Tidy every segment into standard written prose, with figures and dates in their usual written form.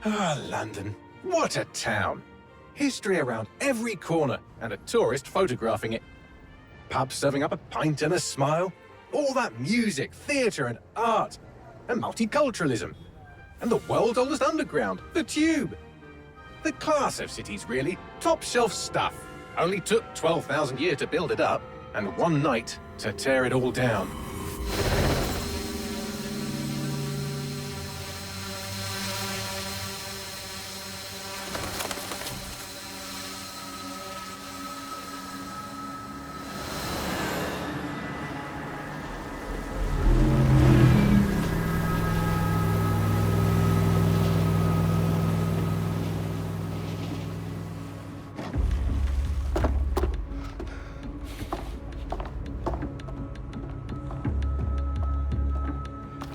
Ah, London. What a town. History around every corner, and a tourist photographing it. Pubs serving up a pint and a smile. All that music, theatre and art. And multiculturalism. And the world's oldest underground, the Tube. The class of cities, really. Top shelf stuff. Only took 12,000 years to build it up, and one night to tear it all down.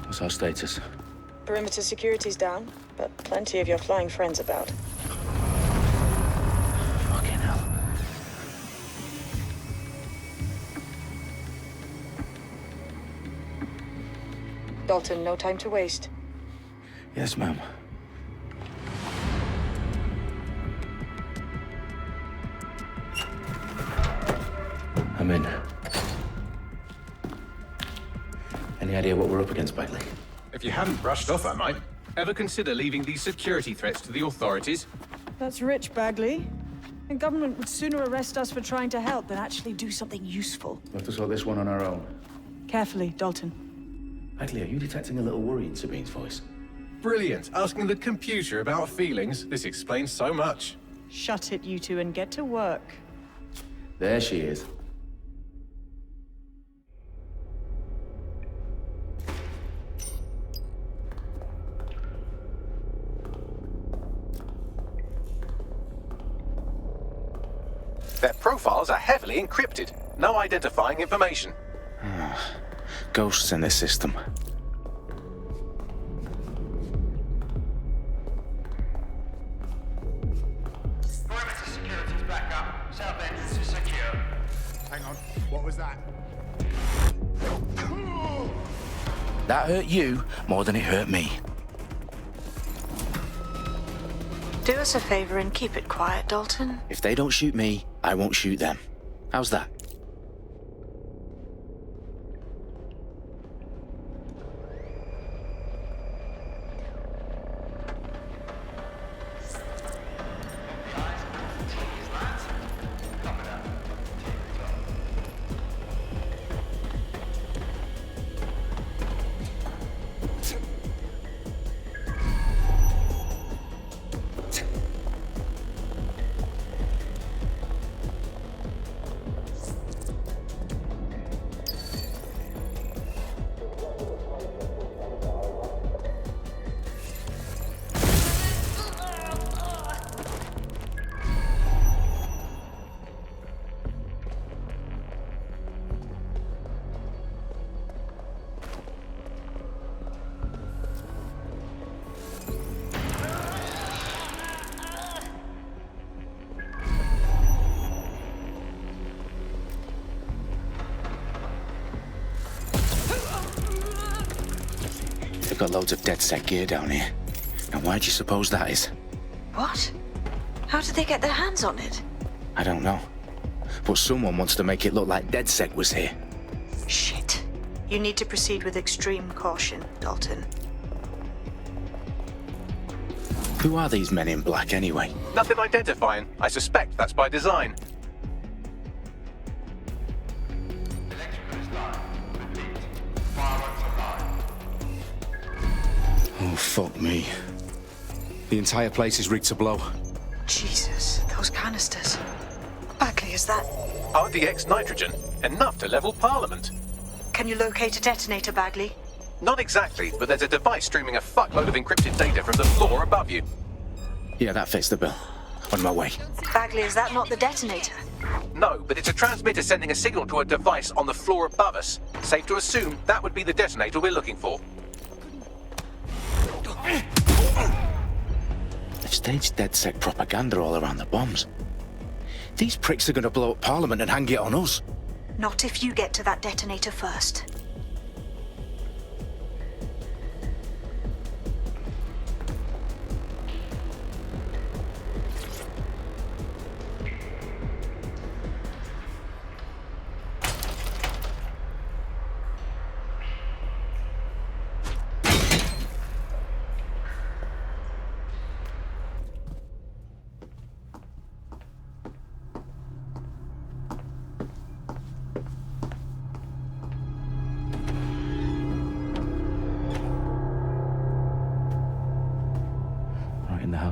What's our status? Perimeter security's down, but plenty of your flying friends about. Fucking hell. Dalton, no time to waste. Yes, ma'am. I'm in. Any idea what we're up against, Bagley? If you hadn't brushed off, I might. Ever consider leaving these security threats to the authorities? That's rich, Bagley. The government would sooner arrest us for trying to help than actually do something useful. We'll have to sort this one on our own. Carefully, Dalton. Bagley, are you detecting a little worry in Sabine's voice? Brilliant. Asking the computer about feelings. This explains so much. Shut it, you two, and get to work. There she is. Their profiles are heavily encrypted. No identifying information. Ghosts in this system. Perimeter security's back up. South entrance is secure. Hang on, what was that? That hurt you more than it hurt me. Do us a favor and keep it quiet, Dalton. If they don't shoot me, I won't shoot them. How's that? They've got loads of DedSec gear down here. Now why do you suppose that is? What? How did they get their hands on it? I don't know. But someone wants to make it look like DedSec was here. Shit. You need to proceed with extreme caution, Dalton. Who are these men in black anyway? Nothing identifying. I suspect that's by design. Electrical is live. Repeat. Fireworks are live. Oh, fuck me. The entire place is rigged to blow. Jesus, those canisters. Bagley, is that... RDX nitrogen. Enough to level Parliament. Can you locate a detonator, Bagley? Not exactly, but there's a device streaming a fuckload of encrypted data from the floor above you. Yeah, that fits the bill. On my way. Bagley, is that not the detonator? No, but it's a transmitter sending a signal to a device on the floor above us. Safe to assume that would be the detonator we're looking for. They've staged DedSec propaganda all around the bombs. These pricks are going to blow up Parliament and hang it on us. Not if you get to that detonator first.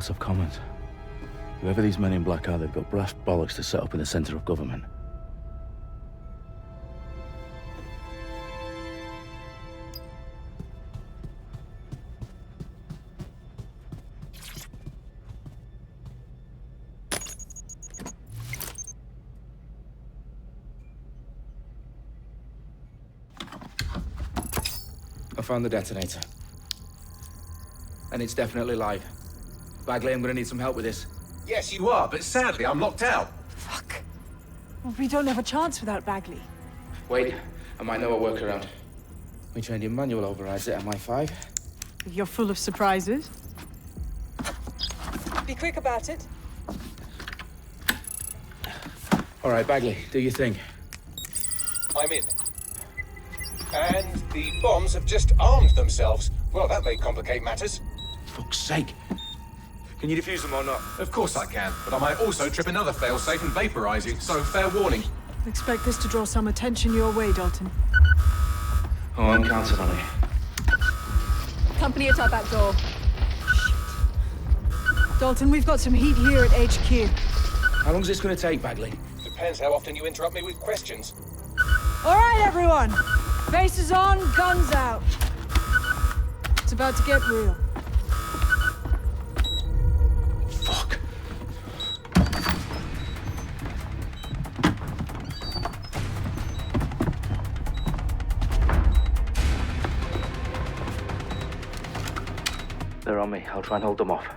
House of Commons. Whoever these men in black are, they've got brass bollocks to set up in the centre of government. I found the detonator. And it's definitely live. Bagley, I'm gonna need some help with this. Yes, you are, but sadly, I'm locked out. Fuck. Well, we don't have a chance without Bagley. Wait, I might know a workaround. We trained in manual overrides at MI5. You're full of surprises. Be quick about it. All right, Bagley, do your thing. I'm in. And the bombs have just armed themselves. Well, that may complicate matters. Fuck's sake. Can you defuse them or not? Of course I can, but I might also trip another failsafe and vaporize you, so fair warning. Expect this to draw some attention your way, Dalton. Oh, I'm counting on it. Company at our back door. Dalton, we've got some heat here at HQ. How long's this gonna take, Bagley? Depends how often you interrupt me with questions. All right, everyone. Faces on, guns out. It's about to get real. Fuck. They're on me. I'll try and hold them off.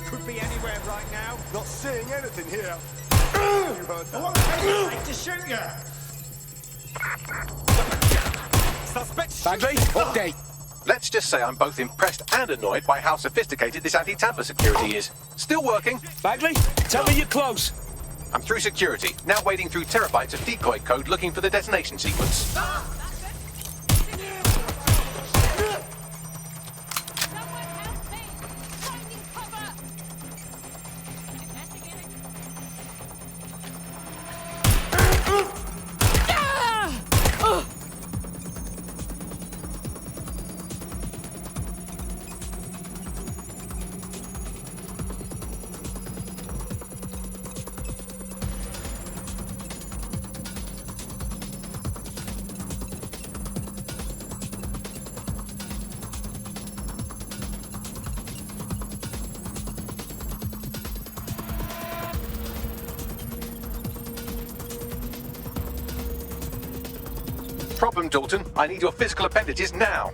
Could be anywhere right now. Not seeing anything here. You heard that? I won't hesitate to shoot you. Suspect. Bagley, update. Let's just say I'm both impressed and annoyed by how sophisticated this anti-tamper security is. Still working. Bagley, tell me you're close. I'm through security, now wading through terabytes of decoy code looking for the detonation sequence. Problem, Dalton. I need your physical appendages now.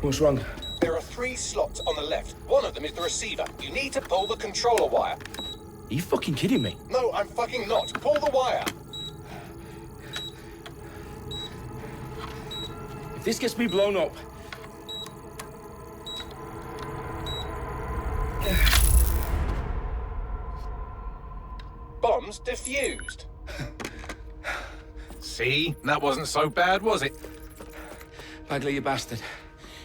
What's wrong? There are 3 slots on the left. One of them is the receiver. You need to pull the controller wire. Are you fucking kidding me? No, I'm fucking not. Pull the wire. If this gets me blown up... Bombs defused. See? That wasn't so bad, was it? Bagley, you bastard.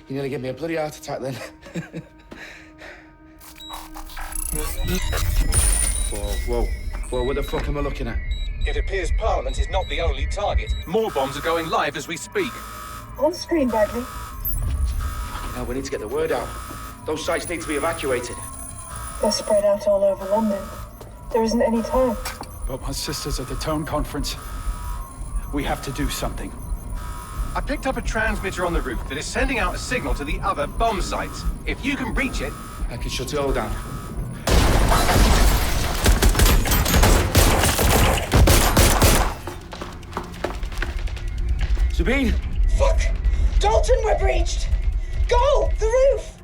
You nearly gave me a bloody heart attack then. Whoa, what the fuck am I looking at? It appears Parliament is not the only target. More bombs are going live as we speak. On screen, Bagley. Now we need to get the word out. Those sites need to be evacuated. They're spread out all over London. There isn't any time. But my sister's at the town conference. We have to do something. I picked up a transmitter on the roof that is sending out a signal to the other bomb sites. If you can reach it... I can shut it all down. Sabine! Fuck! Dalton, we're breached! Go! The roof!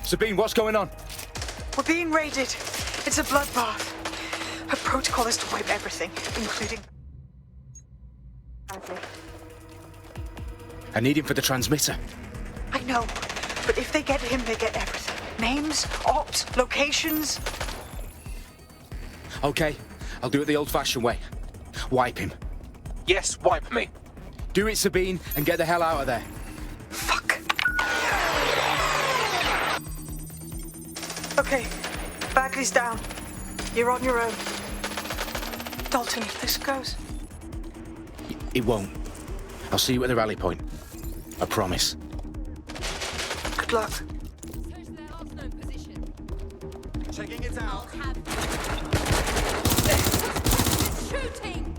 Sabine, what's going on? We're being raided. It's a bloodbath. Her protocol is to wipe everything, including... I need him for the transmitter. I know, but if they get him, they get everything. Names, ops, locations. Okay, I'll do it the old-fashioned way. Wipe him. Yes, wipe me. Do it, Sabine, and get the hell out of there. Fuck. Okay, Bagley's down. You're on your own. Dalton, if this goes... It won't. I'll see you at the rally point. I promise. Good luck. Checking it out. Shooting!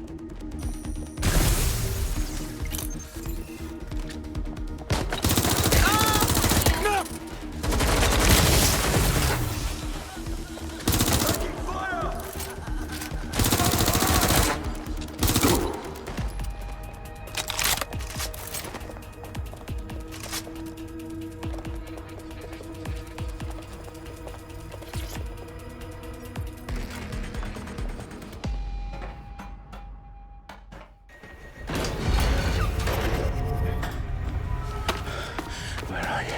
Where are you?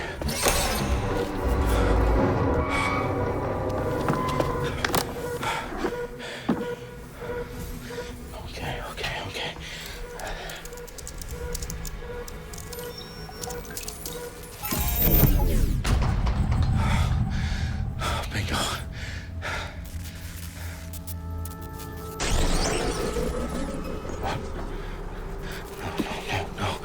Okay. Bingo. No.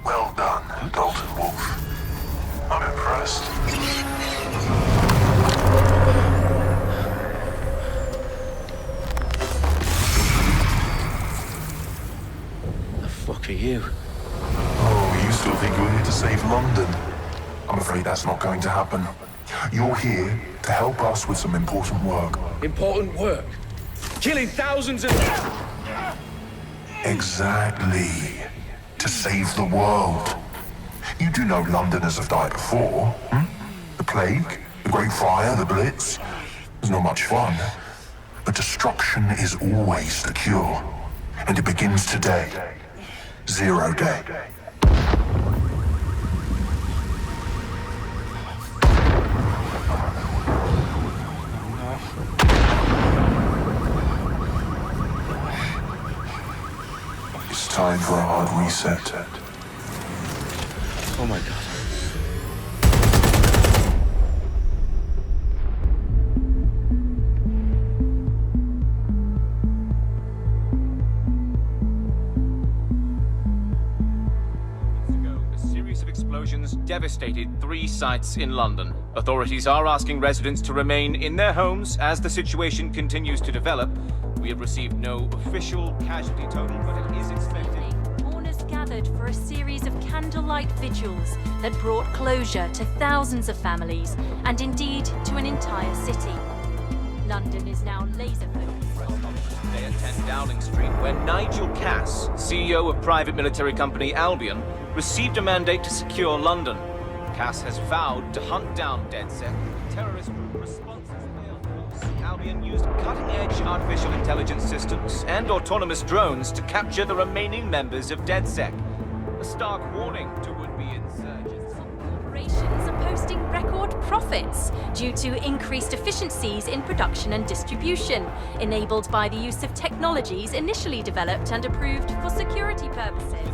Well done, Dalton Wolf. I'm impressed. The fuck are you? Oh, you still think you're here to save London? I'm afraid that's not going to happen. You're here to help us with some important work. Important work. Killing thousands of... Exactly. To save the world. You do know Londoners have died before, hmm? The plague, the Great Fire, the Blitz. It's not much fun. But destruction is always the cure. And it begins today. 0 day. It's time for a hard reset. Oh my God. A series of explosions devastated 3 sites in London. Authorities are asking residents to remain in their homes as the situation continues to develop. We have received no official casualty total, but it is expected. Mourners gathered for a series of candlelight vigils that brought closure to thousands of families and indeed to an entire city. London is now laser focused. Today at 10 Dowling Street, where Nigel Cass, CEO of private military company Albion, received a mandate to secure London. Cass has vowed to hunt down DedSec, terrorist group responses. Albion used cutting-edge artificial intelligence systems and autonomous drones to capture the remaining members of DedSec. A stark warning to would-be insurgents. Corporations are posting record profits due to increased efficiencies in production and distribution, enabled by the use of technologies initially developed and approved for security purposes.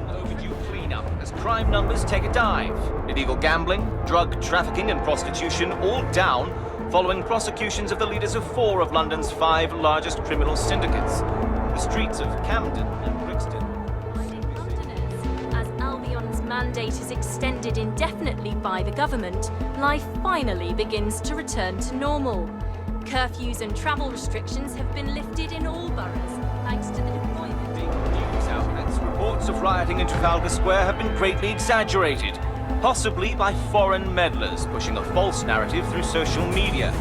Overdue cleanup as crime numbers take a dive. Illegal gambling, drug trafficking and prostitution all down following prosecutions of the leaders of 4 of London's 5 largest criminal syndicates. The streets of Camden and Brixton. As Albion's mandate is extended indefinitely by the government, life finally begins to return to normal. Curfews and travel restrictions have been lifted in all boroughs, thanks to the deployment. News outlets, reports of rioting in Trafalgar Square have been greatly exaggerated, possibly by foreign meddlers pushing a false narrative through social media.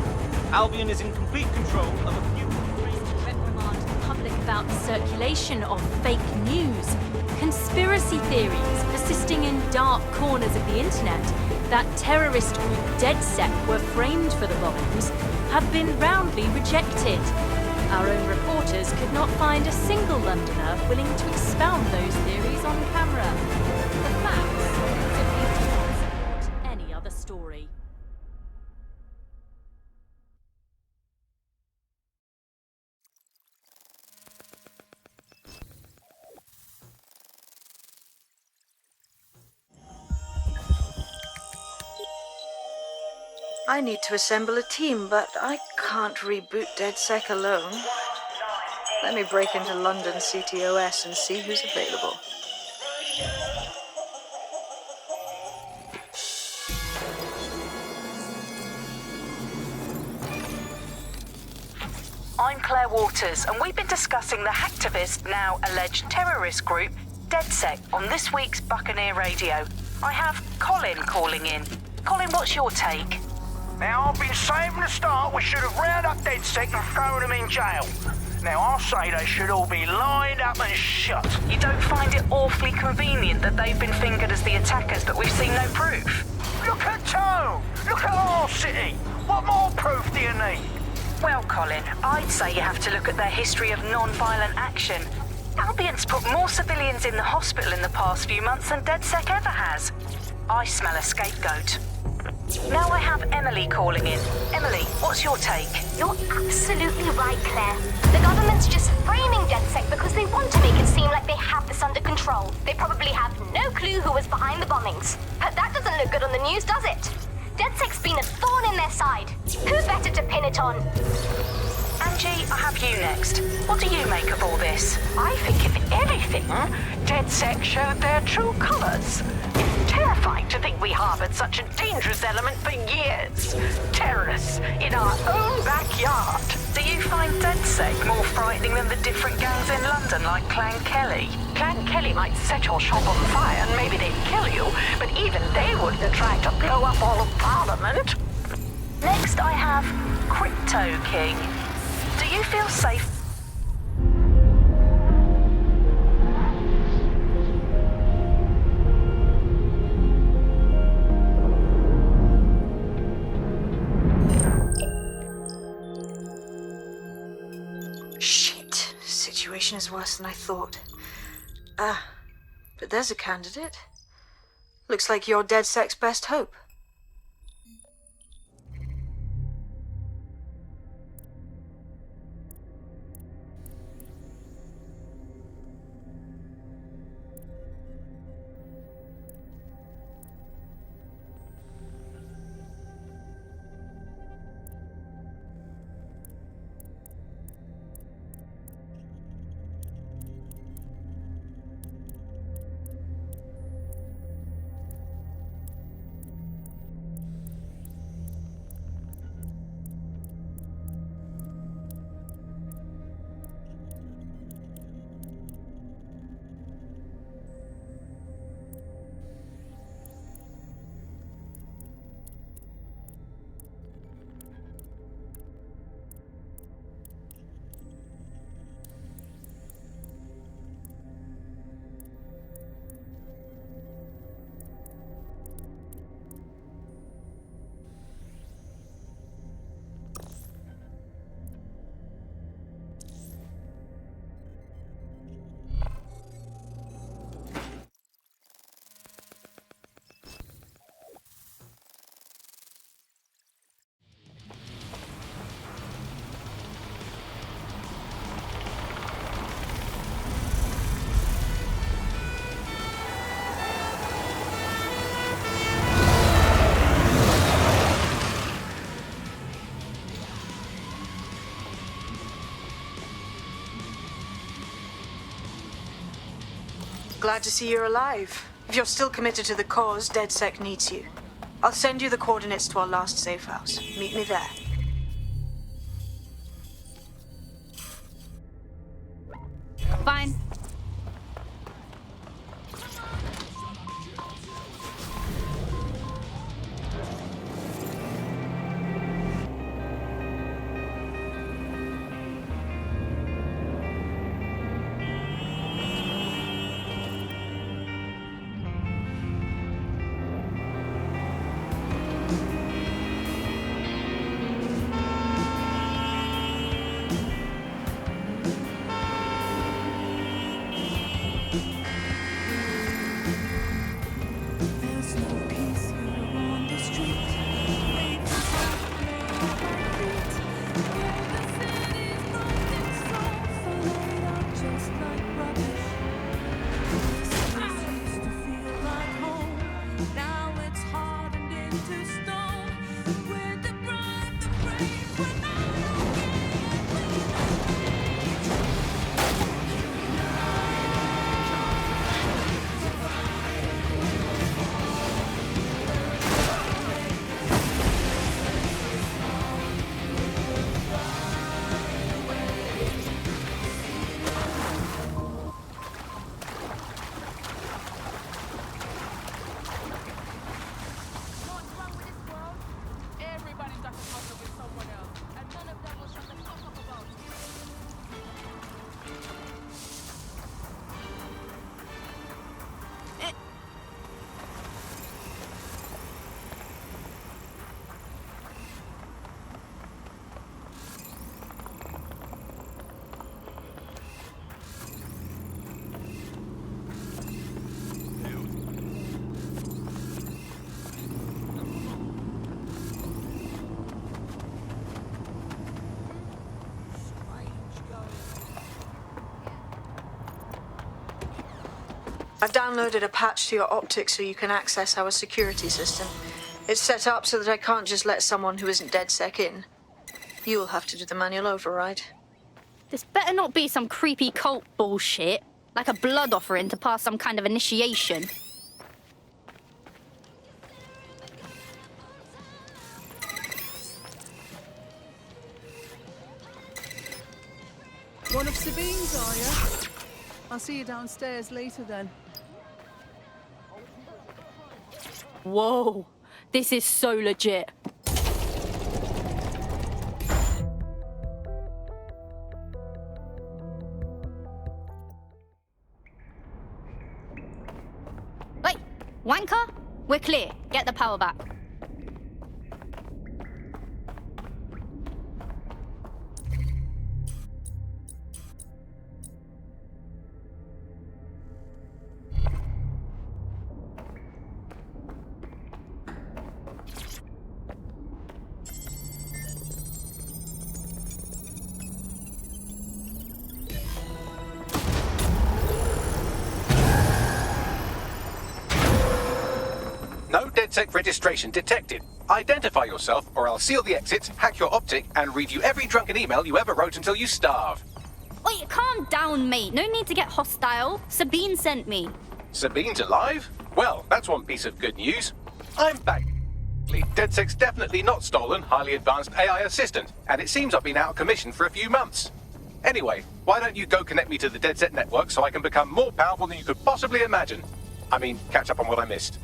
Albion is in complete control of a few... reprimand the public about the circulation of fake news, conspiracy theories persisting in dark corners of the internet that terrorist group DedSec were framed for the bombings have been roundly rejected. Our own reporters could not find a single Londoner willing to expound those theories on camera. The facts simply do not support any other story. I need to assemble a team, but I can't reboot DedSec alone. Let me break into London CTOS and see who's available. I'm Claire Waters, and we've been discussing the hacktivist, now alleged terrorist group, DedSec, on this week's Buccaneer Radio. I have Colin calling in. Colin, what's your take? Now, I've been saying from the start we should have rounded up DedSec and thrown them in jail. Now, I'll say they should all be lined up and shot. You don't find it awfully convenient that they've been fingered as the attackers, but we've seen no proof? Look at Tone! Look at our city! What more proof do you need? Well, Colin, I'd say you have to look at their history of non-violent action. Albion's put more civilians in the hospital in the past few months than DedSec ever has. I smell a scapegoat. Now I have Emily calling in. Emily, what's your take? You're absolutely right, Claire. The government's just framing DedSec because they want to make it seem like they have this under control. They probably have no clue who was behind the bombings. But that doesn't look good on the news, does it? DedSec's been a thorn in their side. Who better to pin it on? Angie, I have you next. What do you make of all this? I think if anything, DedSec showed their true colors. It's terrifying to think we harbored such a dangerous element for years. Terrorists in our own backyard. Do you find DedSec more frightening than the different gangs in London like Clan Kelly? Clan Kelly might set your shop on fire and maybe they'd kill you, but even they wouldn't try to blow up all of Parliament. Next I have Crypto King. Do you feel safe? Shit. Situation is worse than I thought. But there's a candidate. Looks like you're DedSec's best hope. Glad to see you're alive. If you're still committed to the cause, DedSec needs you. I'll send you the coordinates to our last safe house. Meet me there. Fine. I've downloaded a patch to your optics so you can access our security system. It's set up so that I can't just let someone who isn't DedSec in. You'll have to do the manual override. This better not be some creepy cult bullshit, like a blood offering to pass some kind of initiation. One of Sabine's, are you? I'll see you downstairs later then. Whoa, this is so legit. Wait, wanker? We're clear. Get the power back. No DedSec registration detected. Identify yourself, or I'll seal the exits, hack your optic, and read you every drunken email you ever wrote until you starve. Wait, calm down, mate. No need to get hostile. Sabine sent me. Sabine's alive? Well, that's one piece of good news. I'm back. DedSec's definitely not stolen highly advanced AI assistant, and it seems I've been out of commission for a few months. Anyway, why don't you go connect me to the DedSec network so I can become more powerful than you could possibly imagine? I mean, catch up on what I missed.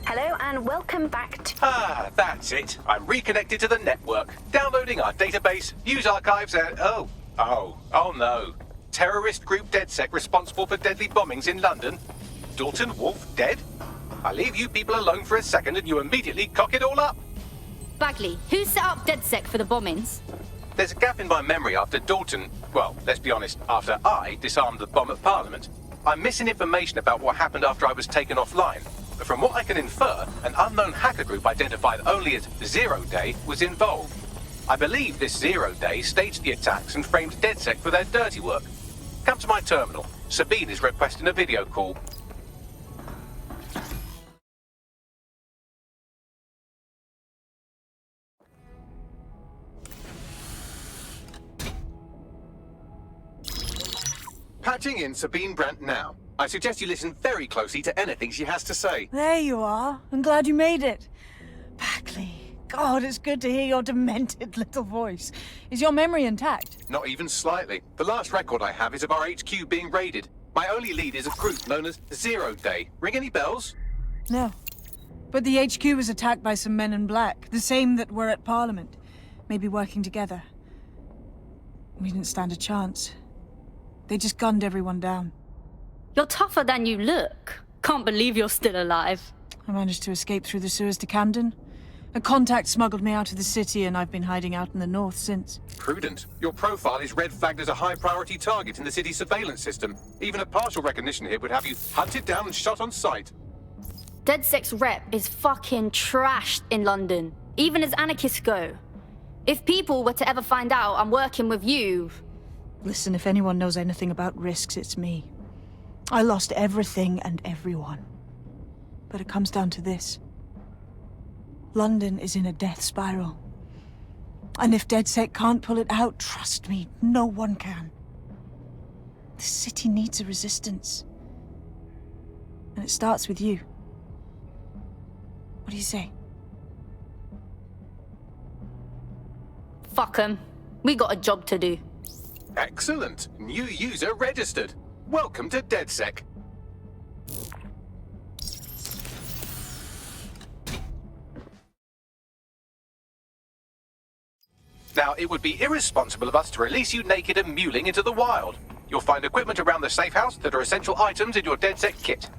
Hello and welcome back to... Ah, that's it. I'm reconnected to the network, downloading our database, news archives, and... Oh no. Terrorist group DedSec responsible for deadly bombings in London. Dalton Wolf dead? I leave you people alone for a second and you immediately cock it all up. Bagley, who set up DedSec for the bombings? There's a gap in my memory after Dalton... Well, let's be honest, after I disarmed the bomb at Parliament. I'm missing information about what happened after I was taken offline. But from what I can infer, an unknown hacker group identified only as Zero Day was involved. I believe this Zero Day staged the attacks and framed DedSec for their dirty work. Come to my terminal. Sabine is requesting a video call. Patching in Sabine Brandt now. I suggest you listen very closely to anything she has to say. There you are. I'm glad you made it. Bagley, God, it's good to hear your demented little voice. Is your memory intact? Not even slightly. The last record I have is of our HQ being raided. My only lead is a group known as Zero Day. Ring any bells? No. But the HQ was attacked by some men in black, the same that were at Parliament. Maybe working together. We didn't stand a chance. They just gunned everyone down. You're tougher than you look. Can't believe you're still alive. I managed to escape through the sewers to Camden. A contact smuggled me out of the city and I've been hiding out in the north since. Prudent. Your profile is red flagged as a high-priority target in the city's surveillance system. Even a partial recognition hit would have you hunted down and shot on sight. DedSec's rep is fucking trashed in London, even as anarchists go. If people were to ever find out I'm working with you... Listen, if anyone knows anything about risks, it's me. I lost everything and everyone. But it comes down to this. London is in a death spiral. And if DedSec can't pull it out, trust me, no one can. The city needs a resistance. And it starts with you. What do you say? Fuck 'em. We got a job to do. Excellent. New user registered. Welcome to DedSec. Now, it would be irresponsible of us to release you naked and mewling into the wild. You'll find equipment around the safe house that are essential items in your DedSec kit.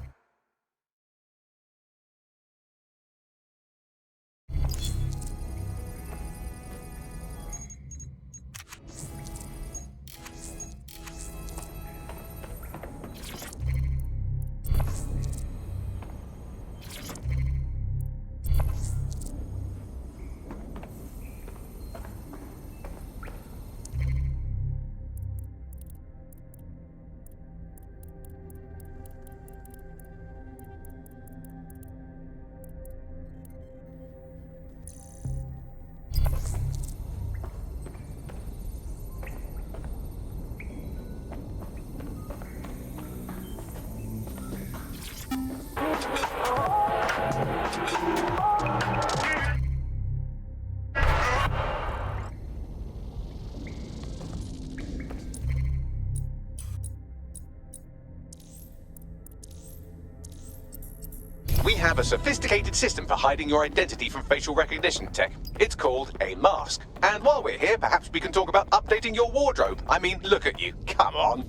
have a sophisticated system for hiding your identity from facial recognition tech. It's called a mask. And while we're here, perhaps we can talk about updating your wardrobe. I mean, look at you. Come on.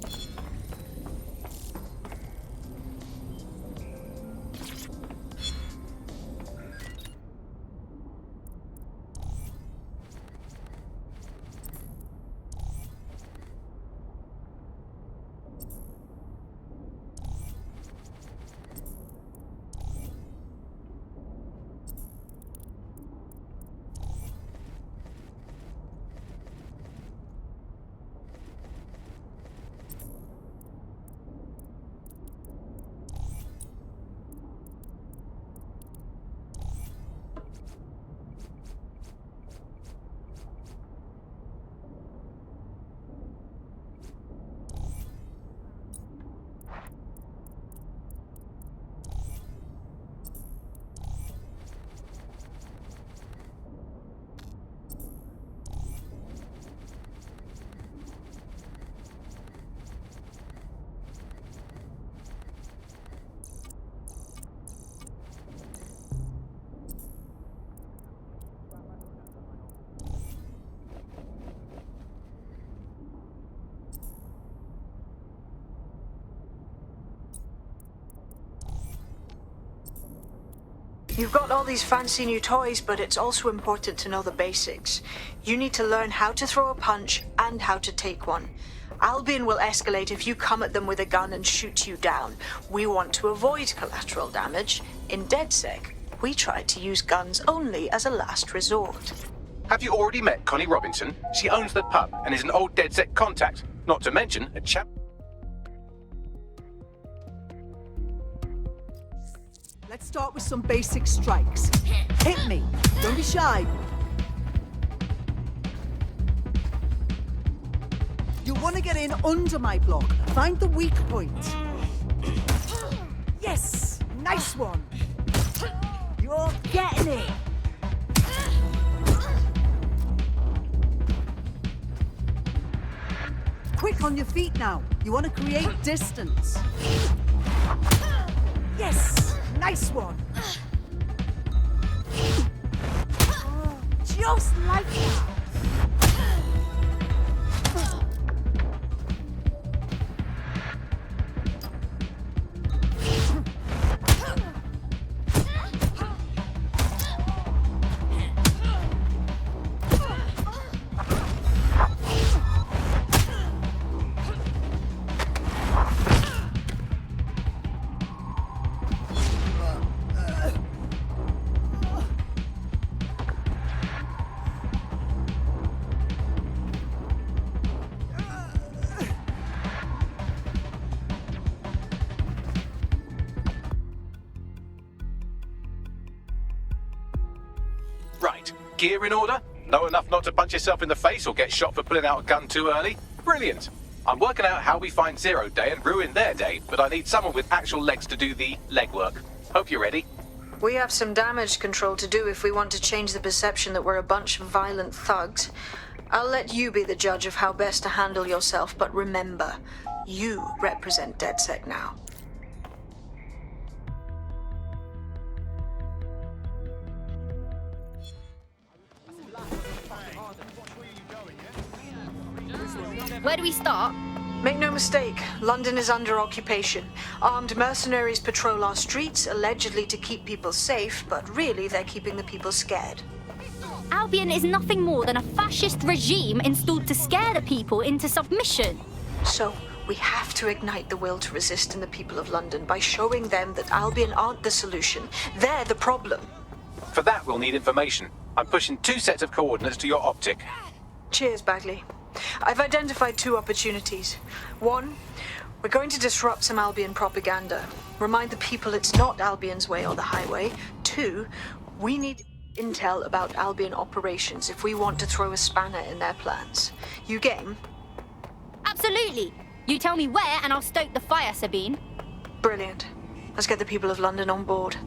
You've got all these fancy new toys, but it's also important to know the basics. You need to learn how to throw a punch and how to take one. Albion will escalate if you come at them with a gun and shoot you down. We want to avoid collateral damage. In DedSec, we try to use guns only as a last resort. Have you already met Connie Robinson? She owns the pub and is an old DedSec contact. Not to mention a chap... Let's start with some basic strikes. Hit me. Don't be shy. You want to get in under my block. Find the weak point. Yes! Nice one! You're getting it! Quick on your feet now. You want to create distance. Yes! Nice one! Oh, just like that! Right. Gear in order? Know enough not to punch yourself in the face or get shot for pulling out a gun too early? Brilliant. I'm working out how we find Zero Day and ruin their day, but I need someone with actual legs to do the legwork. Hope you're ready. We have some damage control to do if we want to change the perception that we're a bunch of violent thugs. I'll let you be the judge of how best to handle yourself, but remember, you represent DedSec now. Where do we start? Make no mistake, London is under occupation. Armed mercenaries patrol our streets, allegedly to keep people safe, but really they're keeping the people scared. Albion is nothing more than a fascist regime installed to scare the people into submission. So, we have to ignite the will to resist in the people of London by showing them that Albion aren't the solution. They're the problem. For that, we'll need information. I'm pushing 2 sets of coordinates to your optic. Cheers, Bagley. I've identified 2 opportunities. 1, we're going to disrupt some Albion propaganda. Remind the people it's not Albion's way or the highway. 2, we need intel about Albion operations if we want to throw a spanner in their plans. You game? Absolutely. You tell me where and I'll stoke the fire, Sabine. Brilliant. Let's get the people of London on board.